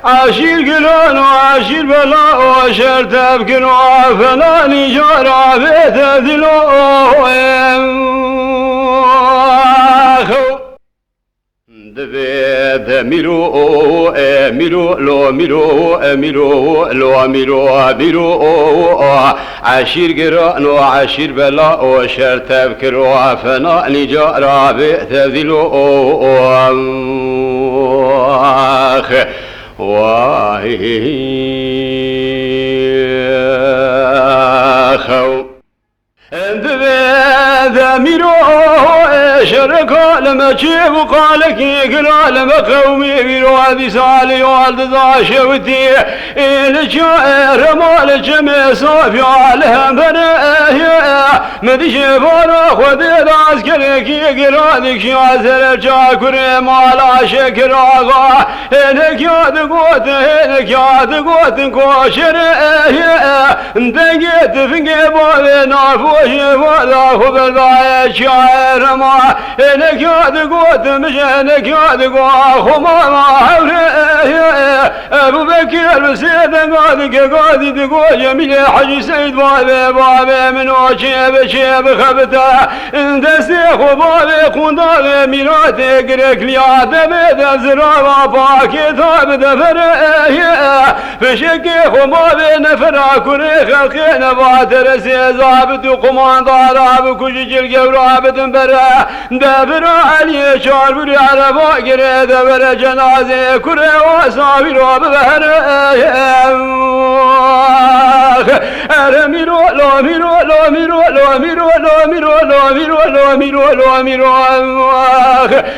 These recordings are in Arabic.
عاشر قلون وعاشر بلا وشر تبكن وفلاني جرى بيت ذلو دبيت ميرو ميرو لو ميرو ميرو لو ميرو ميرو عاشر قران وعاشر بلا وشر تبكر وفنا نجار بيت ذلو واخو دبيت ميرو شركا لما تشيب وقالك يقرا لما قومي بيرو هذي سالي والد ذا شوتي الشاعر مال جمع صافي عليها بنايا مدش فانا خذ عسكرك يقرا ذيك شازر جاكر مال شكر اغا انك يا دقوت انك يا دقوت كوشر دقيت في قبال نافوش ولا خبر ذا شاعر ما انك يا دقوت مش انك يا دقوا خماما ابو بكر سيد قاضي دقوا جميل حج سيد بابي من وشيب شيب خبته دسيخ بابي خندابي ميلاتي قريك ليا دبيت زرابا باكي ثاب دفر فشكي خمابي نفرا كري خلقين باتر سيزابت وقمان ضاراب كجي القورابت برا دبر علي شاربري على باقر دبر جنازي كري وصابر وببهر ميرو لو ميرو لو ميرو لو ميرو لو ميرو لو ميرو لو ميرو لو ميرو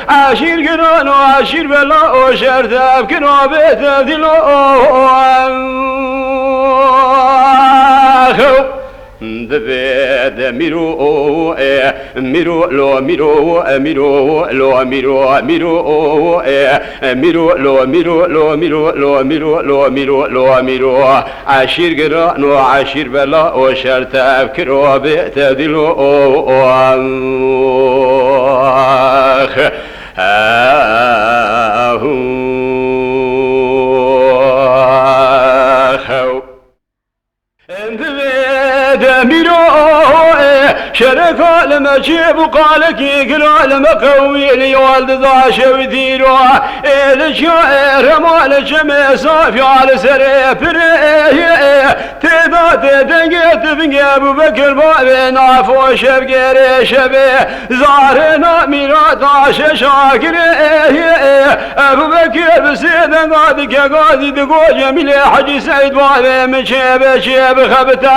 عاشر قران وعاشر بلا وشر تبكن وبيت ذلو دبيت ميرو ميرو لو ميرو ميرو لو ميرو ميرو ميرو لو ميرو لو ميرو لو ميرو لو ميرو لو ميرو عاشر قران وعاشر بلا وشر تبكر وبيت ذلو ميرو شركا لما جيب وقالك يقرا لما قوي لي والد ذا شوثيرو الشاعر مال جمع صافي على سريف تذا تدقيت في ابو بكر بابي نافو شبقري شبي زارنا ميرات عاش شاكر ابو بكر بسيد قاضي دقو جميل حج سيد بابي من شيب خبته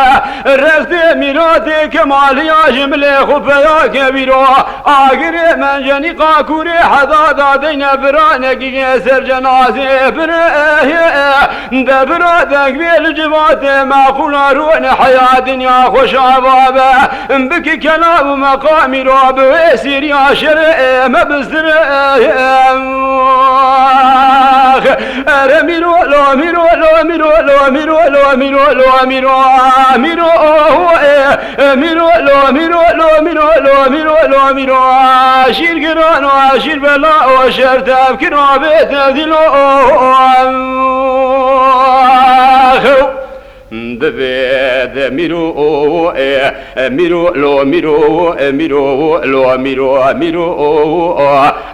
الرث ميراتي كمال يا جملي خفيا كبيرو آقري من جني قاكوري حضادا دينا برانك يسر جنازي دبرا دقبيل جباتي ما خلارون حياة دنيا خوش عبابا بكي كلام مقامي راب ويسير يا شرئ مبزر ميرو لو ميرو لو ميرو لو ميرو لو ميرو لو ميرو ميرو ميرو لو ميرو لو ميرو لو ميرو لو ميرو عاشر قران وعاشر بلا وشر تبكن وبيت ذلو دبيت ميرو ميرو لو ميرو ميرو لو ميرو ميرو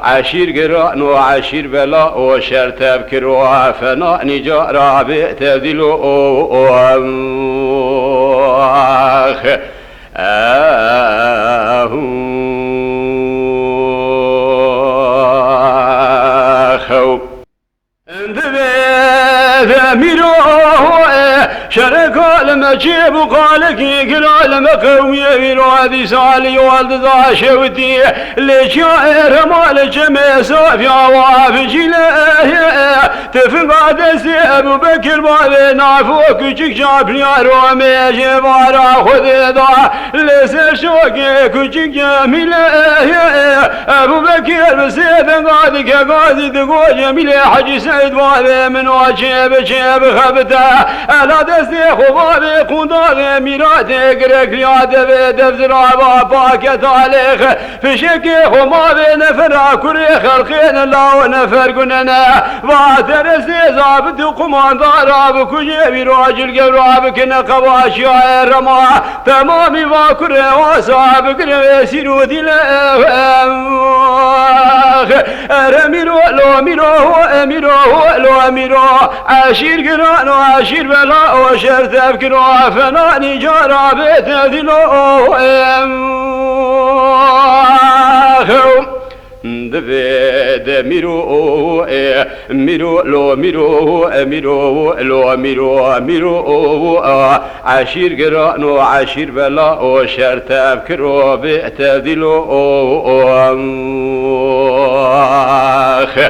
عاشر قران وعاشر بلا وشر تبكر وفنا نجار بيت ذلو ميرو شركا لما جيب وقالك يقرا لما قومي بيرو هذي سالي والد ذا شوتي لشاعر مال جمع صافي عوافجي له تفقد ابو بكر بابي نافوك كجيك جابني رومي جبارا خذ ذا لسر شوقي كجيك جميل ابو بكر بسيد قاضي دقو جميل حج سيد بابي من وجيب شيب خبته الا دستی خوابی قنداغ میراد گرگ یاد به دفتر باکت تالیخ فشکی خوابی نفر کری خلقین الله نفر کننا و درستی زابط قماندار آب کجی بیراجل گراب کن قواشی رما تمامی و کری و صاحب کری سیرو دیل رمیرو لو میرو امیرو لو میرو عشیر گران و عشیر بلا و شرطب کرو فنانی جرابت دلو دفيد ميرو ميرو لو ميرو ميرو لو ميرو ميرو عشير قران وعشير بلا وشرط افكرو بتبديلو اخ